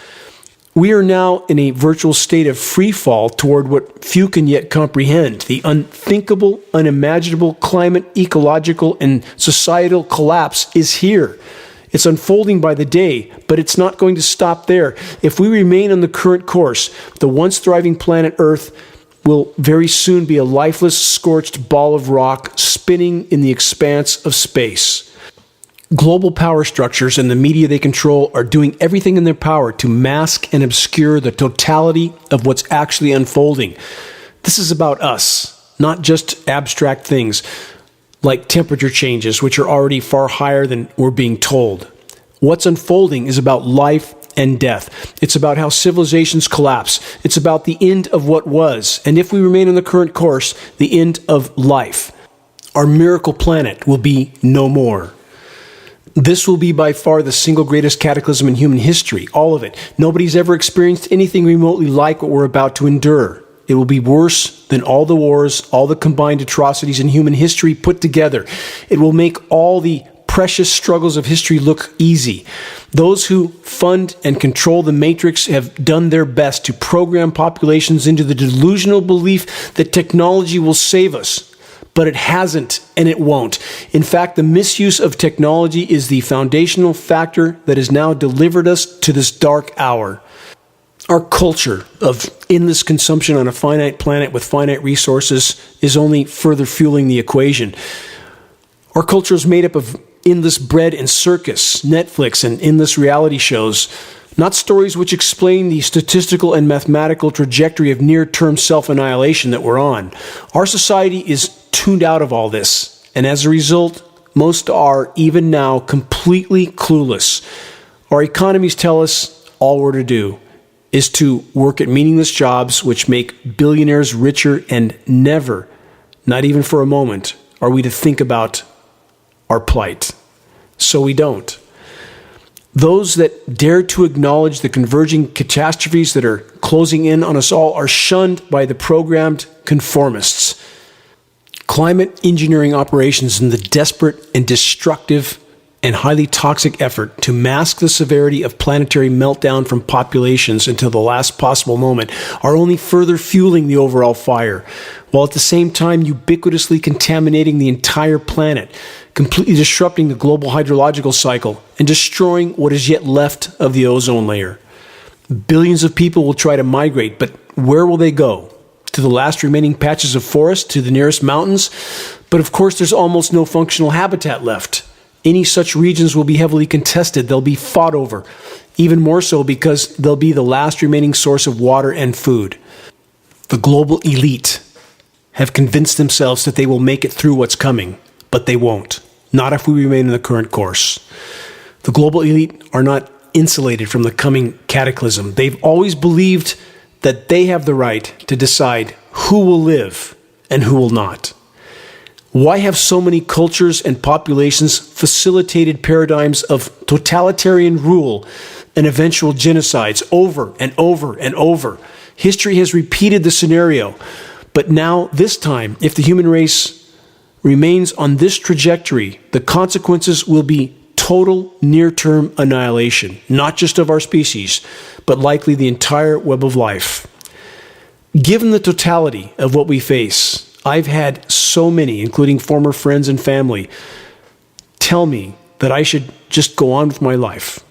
We are now in a virtual state of free fall toward what few can yet comprehend. The unthinkable, unimaginable climate, ecological, and societal collapse is here. It's unfolding by the day, but it's not going to stop there. If we remain on the current course, the once thriving planet Earth will very soon be a lifeless, scorched ball of rock spinning in the expanse of space. Global power structures and the media they control are doing everything in their power to mask and obscure the totality of what's actually unfolding. This is about us, not just abstract things like temperature changes, which are already far higher than we're being told. What's unfolding is about life and death. It's about how civilizations collapse. It's about the end of what was, and if we remain on the current course, the end of life. Our miracle planet will be no more. This will be by far the single greatest cataclysm in human history, all of it. Nobody's ever experienced anything remotely like what we're about to endure. It will be worse than all the wars, all the combined atrocities in human history put together. It will make all the precious struggles of history look easy. Those who fund and control the matrix have done their best to program populations into the delusional belief that technology will save us. But it hasn't, and it won't. In fact, the misuse of technology is the foundational factor that has now delivered us to this dark hour. Our culture of endless consumption on a finite planet with finite resources is only further fueling the equation. Our culture is made up of endless bread and circus, Netflix, and endless reality shows, not stories which explain the statistical and mathematical trajectory of near-term self-annihilation that we're on. Our society is tuned out of all this, and as a result, most are, even now, completely clueless. Our economies tell us all we're to do is to work at meaningless jobs which make billionaires richer, and never, not even for a moment, are we to think about our plight. So we don't. Those that dare to acknowledge the converging catastrophes that are closing in on us all are shunned by the programmed conformists. Climate engineering operations in the desperate and destructive and highly toxic effort to mask the severity of planetary meltdown from populations until the last possible moment are only further fueling the overall fire, while at the same time ubiquitously contaminating the entire planet, completely disrupting the global hydrological cycle and destroying what is yet left of the ozone layer. Billions of people will try to migrate, but where will they go? To the last remaining patches of forest, to the nearest mountains? But of course there's almost no functional habitat left. Any such regions will be heavily contested. They'll be fought over. Even more so because they'll be the last remaining source of water and food. The global elite have convinced themselves that they will make it through what's coming, but they won't. Not if we remain in the current course. The global elite are not insulated from the coming cataclysm. They've always believed that they have the right to decide who will live and who will not. Why have so many cultures and populations facilitated paradigms of totalitarian rule and eventual genocides over and over and over? History has repeated the scenario, but now, this time, if the human race remains on this trajectory, the consequences will be total near-term annihilation, not just of our species, but likely the entire web of life. Given the totality of what we face, I've had so many, including former friends and family, tell me that I should just go on with my life,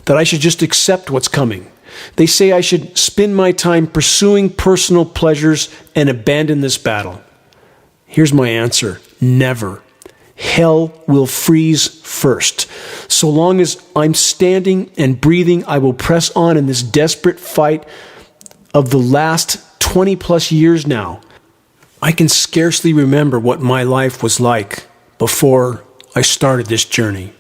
that I should just accept what's coming. They say I should spend my time pursuing personal pleasures and abandon this battle. Here's my answer: never. Hell will freeze first. So long as I'm standing and breathing, I will press on in this desperate fight of the last 20 plus years now. I can scarcely remember what my life was like before I started this journey.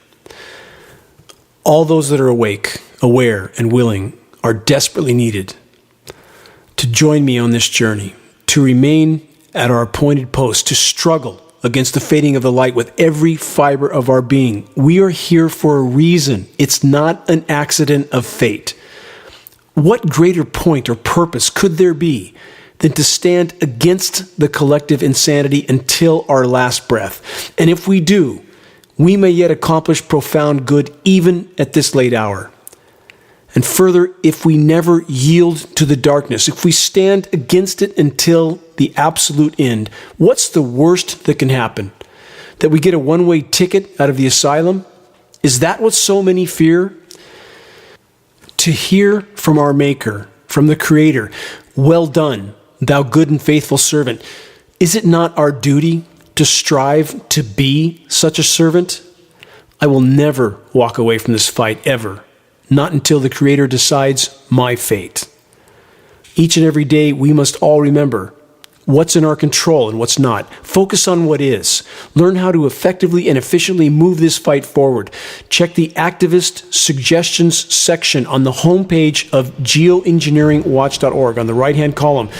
All those that are awake, aware, and willing are desperately needed to join me on this journey, to remain at our appointed post, to struggle against the fading of the light with every fiber of our being. We are here for a reason. It's not an accident of fate. What greater point or purpose could there be than to stand against the collective insanity until our last breath? And if we do, we may yet accomplish profound good even at this late hour. And further, if we never yield to the darkness, if we stand against it until the absolute end, what's the worst that can happen? That we get a one-way ticket out of the asylum? Is that what so many fear? To hear from our Maker, from the Creator, "Well done, thou good and faithful servant," is it not our duty to strive to be such a servant? I will never walk away from this fight, ever. Not until the Creator decides my fate. Each and every day, we must all remember what's in our control and what's not. Focus on what is. Learn how to effectively and efficiently move this fight forward. Check the activist suggestions section on the homepage of geoengineeringwatch.org on the right-hand column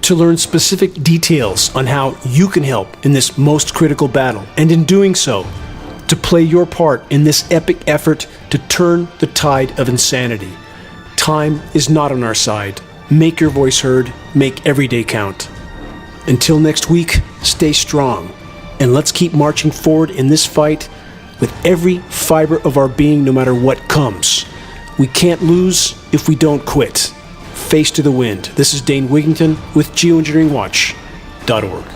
to learn specific details on how you can help in this most critical battle. And in doing so, to play your part in this epic effort to turn the tide of insanity. Time is not on our side. Make your voice heard. Make every day count. Until next week, stay strong, and let's keep marching forward in this fight with every fiber of our being, no matter what comes. We can't lose if we don't quit. Face to the wind. This is Dane Wigington with geoengineeringwatch.org.